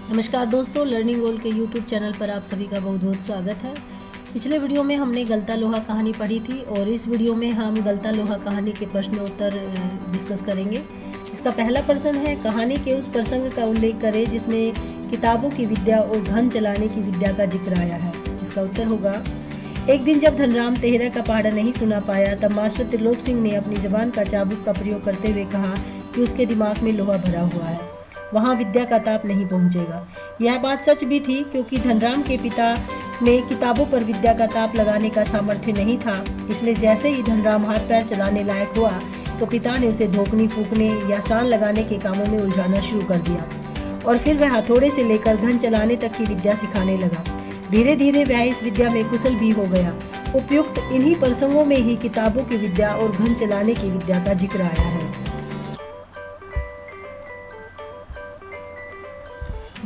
नमस्कार दोस्तों, लर्निंग गोल के यूट्यूब चैनल पर आप सभी का बहुत बहुत स्वागत है। पिछले वीडियो में हमने गलता लोहा कहानी पढ़ी थी और इस वीडियो में हम गलता लोहा कहानी के प्रश्नोत्तर डिस्कस करेंगे। इसका पहला प्रश्न है, कहानी के उस प्रसंग का उल्लेख करें जिसमें किताबों की विद्या और धन चलाने की विद्या का जिक्र आया है। इसका उत्तर होगा, एक दिन जब धनराम तेहरा का पहाड़ा नहीं सुना पाया तब मास्टर त्रिलोक सिंह ने अपनी जबान का चाबुक का प्रयोग करते हुए कहा कि उसके दिमाग में लोहा भरा हुआ है, वहाँ विद्या का ताप नहीं पहुँचेगा। यह बात सच भी थी क्योंकि धनराम के पिता में किताबों पर विद्या का ताप लगाने का सामर्थ्य नहीं था। इसलिए जैसे ही धनराम हाथ पैर चलाने लायक हुआ तो पिता ने उसे धोकनी फूकने या सान लगाने के कामों में उलझाना शुरू कर दिया और फिर वह हथौड़े से लेकर घन चलाने तक की विद्या सिखाने लगा। धीरे धीरे वह इस विद्या में कुशल भी हो गया। उपयुक्त इन्हीं प्रसंगों में ही किताबों की विद्या और घन चलाने की विद्या का जिक्र आया है।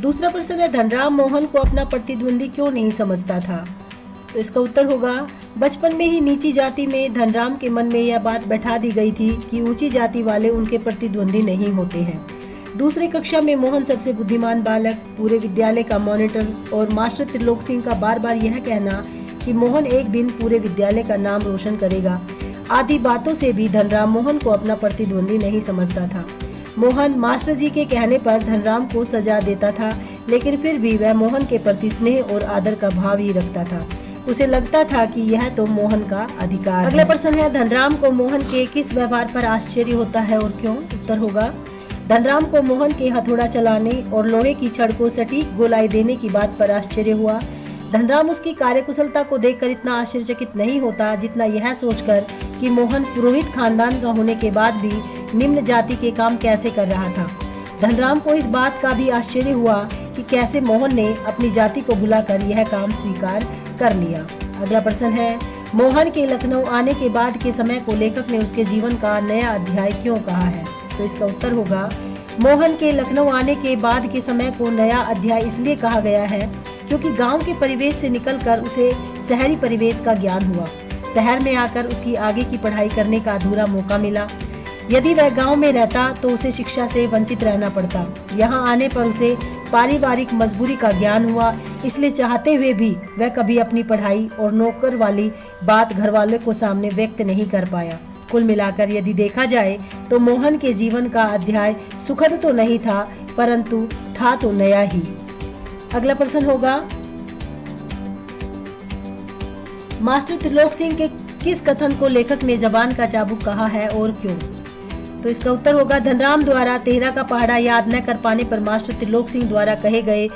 दूसरा प्रश्न है, धनराम मोहन को अपना प्रतिद्वंदी क्यों नहीं समझता था? तो इसका उत्तर होगा, बचपन में ही नीची जाति में धनराम के मन में यह बात बैठा दी गई थी कि ऊंची जाति वाले उनके प्रतिद्वंदी नहीं होते हैं। दूसरी कक्षा में मोहन सबसे बुद्धिमान बालक, पूरे विद्यालय का मॉनिटर और मास्टर त्रिलोक सिंह का बार बार यह कहना कि मोहन एक दिन पूरे विद्यालय का नाम रोशन करेगा आदि बातों से भी धनराम मोहन को अपना प्रतिद्वंदी नहीं समझता था। मोहन मास्टर जी के कहने पर धनराम को सजा देता था, लेकिन फिर भी वह मोहन के प्रति स्नेह और आदर का भाव ही रखता था। उसे लगता था कि यह तो मोहन का अधिकार है। अगला प्रश्न है, धनराम को मोहन के किस व्यवहार पर आश्चर्य होता है और क्यों? उत्तर होगा, धनराम को मोहन के हथौड़ा चलाने और लोहे की छड़ को सटीक गोलाई देने की बात पर आश्चर्य हुआ। धनराम उसकी कार्यकुशलता को देखकर इतना आश्चर्यचकित नहीं होता जितना यह सोचकर कि मोहन पुरोहित खानदान का होने के बाद भी निम्न जाति के काम कैसे कर रहा था। धनराम को इस बात का भी आश्चर्य हुआ कि कैसे मोहन ने अपनी जाति को बुलाकर यह काम स्वीकार कर लिया। अगला प्रश्न है, मोहन के लखनऊ आने के बाद के समय को लेखक ने उसके जीवन का नया अध्याय क्यों कहा है? तो इसका उत्तर होगा, मोहन के लखनऊ आने के बाद के समय को नया अध्याय इसलिए कहा गया है क्योंकि गांव के परिवेश से निकलकर उसे शहरी परिवेश का ज्ञान हुआ। शहर में आकर उसकी आगे की पढ़ाई करने का अधूरा मौका मिला। यदि वह गांव में रहता तो उसे शिक्षा से वंचित रहना पड़ता। यहाँ आने पर उसे पारिवारिक मजबूरी का ज्ञान हुआ, इसलिए चाहते हुए भी वह कभी अपनी पढ़ाई और नौकर वाली बात घर वालों को सामने व्यक्त नहीं कर पाया। कुल मिलाकर यदि देखा जाए तो मोहन के जीवन का अध्याय सुखद तो नहीं था, परंतु था तो नया ही। अगला प्रश्न होगा, मास्टर त्रिलोक सिंह के किस कथन को लेखक ने जबान का चाबुक कहा है और क्यों? तो इसका उत्तर होगा, धनराम द्वारा तेहरा का पहाड़ा याद न कर पाने पर मास्टर त्रिलोक सिंह द्वारा कहे गए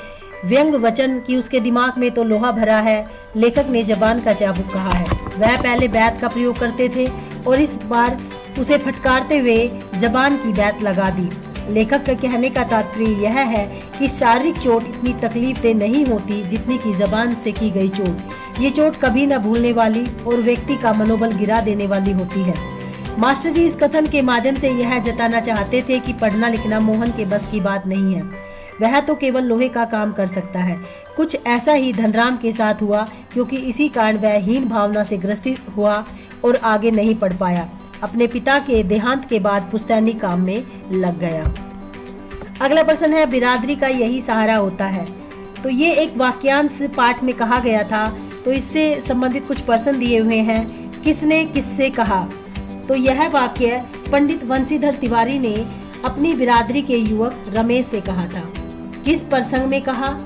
व्यंग वचन कि उसके दिमाग में तो लोहा भरा है, लेखक ने जबान का चाबुक कहा है। वह पहले बैत का प्रयोग करते थे और इस बार उसे फटकारते हुए जबान की बैत लगा दी। लेखक का कहने का तात्पर्य यह है कि शारीरिक चोट इतनी तकलीफदेह नहीं होती जितनी की जबान से की गई चोट। ये चोट कभी न भूलने वाली और व्यक्ति का मनोबल गिरा देने वाली होती है। मास्टर जी इस कथन के माध्यम से यह जताना चाहते थे कि पढ़ना लिखना मोहन के बस की बात नहीं है, वह तो केवल लोहे का काम कर सकता है। कुछ ऐसा ही धनराम के साथ हुआ क्योंकि इसी कारण वह हीन भावना से ग्रसित हुआ और आगे नहीं पढ़ पाया। अपने पिता के देहांत के बाद पुश्तैनी काम में लग गया। अगला प्रश्न है, बिरादरी का यही सहारा होता है। तो ये एक वाक्यांश पाठ में कहा गया था, तो इससे संबंधित कुछ प्रश्न दिए हुए हैं। किसने किससे कहा? तो यह वाक्य पंडित वंशीधर तिवारी ने अपनी बिरादरी के युवक रमेश से कहा था। किस प्रसंग में कहा?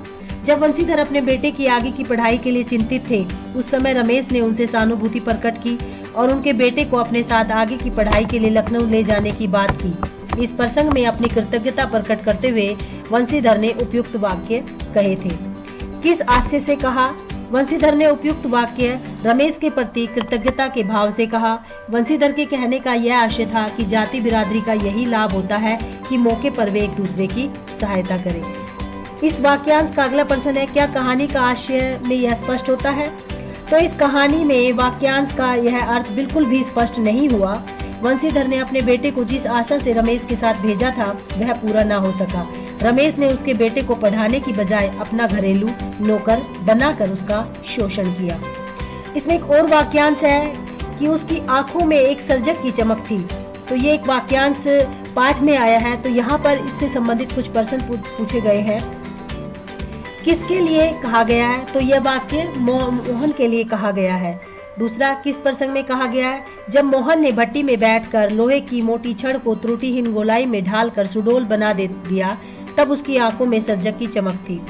जब वंशीधर अपने बेटे की आगे की पढ़ाई के लिए चिंतित थे, उस समय रमेश ने उनसे सहानुभूति प्रकट की और उनके बेटे को अपने साथ आगे की पढ़ाई के लिए लखनऊ ले जाने की बात की। इस प्रसंग में अपनी कृतज्ञता प्रकट करते हुए वंशीधर ने उपयुक्त वाक्य कहे थे। किस आशय से कहा? वंशीधर ने उपयुक्त वाक्य रमेश के प्रति कृतज्ञता के भाव से कहा। वंशीधर के कहने का यह आशय था कि जाति बिरादरी का यही लाभ होता है कि मौके पर वे एक दूसरे की सहायता करें। इस वाक्यांश का अगला प्रश्न है, क्या कहानी का आशय में यह स्पष्ट होता है? तो इस कहानी में वाक्यांश का यह अर्थ बिल्कुल भी स्पष्ट नहीं हुआ। वंशीधर ने अपने बेटे को जिस आशा से रमेश के साथ भेजा था वह पूरा न हो सका। रमेश ने उसके बेटे को पढ़ाने की बजाय अपना घरेलू नौकर बनाकर उसका शोषण किया। इसमें एक और वाक्यांश है कि उसकी आंखों में एक सर्जक की चमक थी। तो ये एक वाक्यांश पाठ में आया है। तो यहाँ पर इससे संबंधित कुछ प्रश्न पूछे गए हैं। किसके लिए कहा गया है? तो यह वाक्य मोहन के लिए कहा गया है। दूसरा, किस प्रसंग में कहा गया है? जब मोहन ने भट्टी में बैठकर लोहे की मोटी छड़ को त्रुटिहीन गोलाई में ढालकर सुडौल बना दिया, तब उसकी आंखों में सर्जक की चमक थी।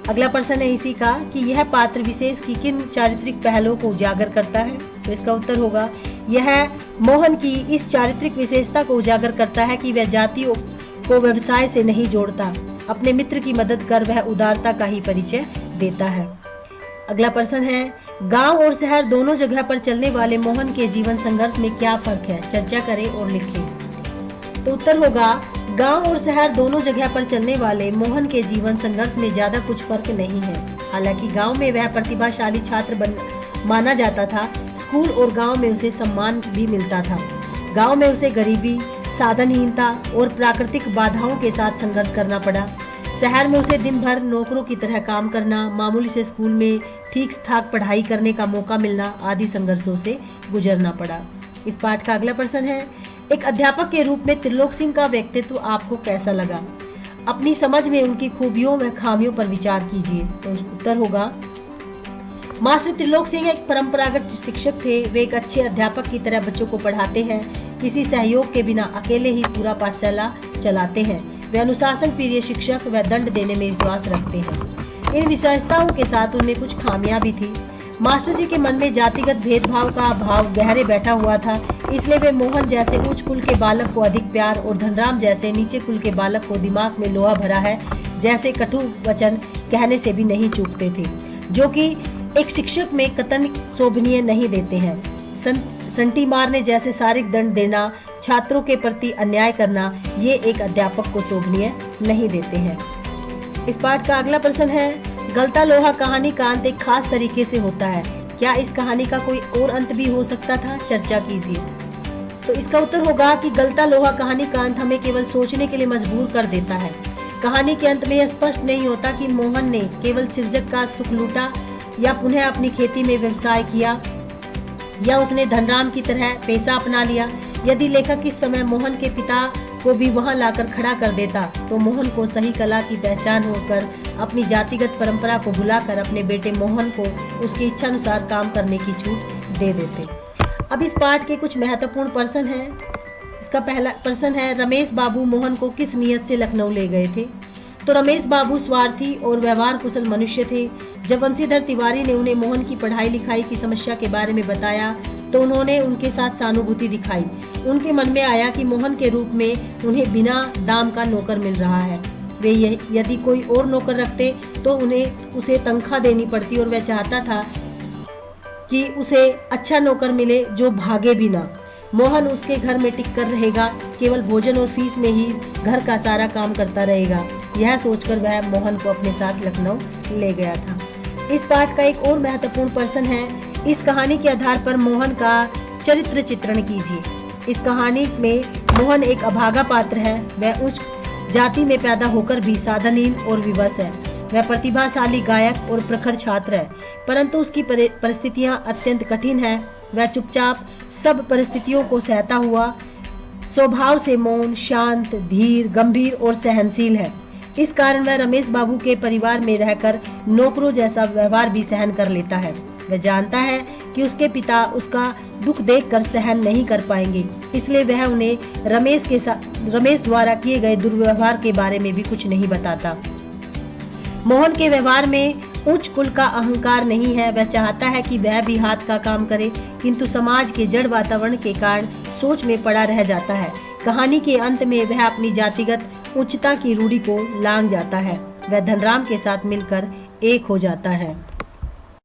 अगला प्रश्न है इसी का कि यह पात्र विशेष की किन चारित्रिक पहलों को उजागर करता है? तो इसका उत्तर होगा, यह मोहन की इस चारित्रिक विशेषता को उजागर करता है कि वह जातियों को व्यवसाय से नहीं जोड़ता, अपने मित्र की मदद कर वह उदारता का ही परिचय देता है। अगला प्रश्न है, गांव और शहर दोनों जगह पर चलने वाले मोहन के जीवन संघर्ष में क्या फर्क है? चर्चा करें और लिखें। तो उत्तर होगा, गांव और शहर दोनों जगह पर चलने वाले मोहन के जीवन संघर्ष में ज्यादा कुछ फर्क नहीं है। हालांकि गांव में वह प्रतिभाशाली छात्र माना जाता था, स्कूल और गांव में उसे सम्मान भी मिलता था। गांव में उसे गरीबी, साधनहीनता और प्राकृतिक बाधाओं के साथ संघर्ष करना पड़ा। शहर में उसे दिन भर नौकरों की तरह काम करना, मामूली से स्कूल में ठीक ठाक पढ़ाई करने का मौका मिलना आदि संघर्षों से गुजरना पड़ा। इस पाठ का अगला प्रश्न है, एक अध्यापक के रूप में त्रिलोक सिंह का व्यक्तित्व आपको कैसा लगा? अपनी समझ में उनकी खूबियों व खामियों पर विचार कीजिए। तो उत्तर होगा, मास्टर त्रिलोक सिंह एक परंपरागत शिक्षक थे। वे एक अच्छे अध्यापक की तरह बच्चों को पढ़ाते हैं, किसी सहयोग के बिना अकेले ही पूरा पाठशाला चलाते हैं। वे अनुशासन प्रिय शिक्षक व दंड देने में विश्वास रखते हैं। इन विशेषताओं के साथ उनमें कुछ खामियां भी थी। मास्टर जी के मन में जातिगत भेदभाव का भाव गहरे बैठा हुआ था, इसलिए वे मोहन जैसे उच्च कुल के बालक को अधिक प्यार और धनराम जैसे नीचे कुल के बालक को दिमाग में लोहा भरा है जैसे कटु वचन कहने से भी नहीं चूकते थे, जो कि एक शिक्षक में कतन शोभनीय नहीं देते हैं। संटी मारने जैसे शारीरिक दंड देना, छात्रों के प्रति अन्याय करना, ये एक अध्यापक को शोभनीय नहीं देते हैं। इस पाठ का अगला प्रश्न है, गलता लोहा कहानी का अंत एक खास तरीके से होता है। क्या इस कहानी का कोई और अंत भी हो सकता था? चर्चा कीजिए। तो इसका उत्तर होगा कि गलता लोहा कहानी का अंत हमें केवल सोचने के लिए मजबूर कर देता है। कहानी के अंत में यह स्पष्ट नहीं होता कि मोहन ने केवल सृजक का सुख लूटा या पुनः अपनी खेती में व्यवसाय किया या उसने धनराम की तरह पेशा अपना लिया। यदि लेखक इस समय मोहन के पिता को भी वहां लाकर खड़ा कर देता तो मोहन को सही कला की पहचान होकर अपनी जातिगत परंपरा को भुलाकर अपने बेटे मोहन को उसकी इच्छा अनुसार काम करने की छूट दे देते। अब इस पाठ के कुछ महत्वपूर्ण प्रश्न हैं। इसका पहला प्रश्न है, रमेश बाबू मोहन को किस नियत से लखनऊ ले गए थे? तो रमेश बाबू स्वार्थी और व्यवहार कुशल मनुष्य थे। जब वंशीधर तिवारी ने उन्हें मोहन की पढ़ाई लिखाई की समस्या के बारे में बताया तो उन्होंने उनके साथ सहानुभूति दिखाई। उनके मन में आया कि मोहन के रूप में उन्हें बिना दाम का नौकर मिल रहा है। वे यदि कोई और नौकर रखते तो उन्हें उसे तनख्वाह देनी पड़ती और वह चाहता था कि उसे अच्छा नौकर मिले जो भागे भी ना। मोहन उसके घर में टिक कर रहेगा, केवल भोजन और फीस में ही घर का सारा काम करता रहेगा। यह सोचकर वह मोहन को अपने साथ लखनऊ ले गया था। इस पाठ का एक और महत्वपूर्ण प्रश्न है, इस कहानी के आधार पर मोहन का चरित्र चित्रण कीजिए। इस कहानी में मोहन एक अभागा पात्र है। वह उच्च जाति में पैदा होकर भी साधनहीन और विवश है। वह प्रतिभाशाली गायक और प्रखर छात्र है, परंतु उसकी परिस्थितियां अत्यंत कठिन है। वह चुपचाप सब परिस्थितियों को सहता हुआ स्वभाव से मौन, शांत, धीर, गंभीर और सहनशील है। इस कारण वह रमेश बाबू के परिवार में रहकर नौकरों जैसा व्यवहार भी सहन कर लेता है। वह जानता है कि उसके पिता उसका दुख देखकर सहन नहीं कर पाएंगे, इसलिए वह उन्हें रमेश द्वारा किए गए दुर्व्यवहार के बारे में भी कुछ नहीं बताता। मोहन के व्यवहार में उच्च कुल का अहंकार नहीं है। वह चाहता है कि वह भी हाथ का काम करे, किंतु समाज के जड़ वातावरण के कारण सोच में पड़ा रह जाता है। कहानी के अंत में वह अपनी जातिगत उच्चता की रूढ़ी को लांघ जाता है। वह धनराम के साथ मिलकर एक हो जाता है।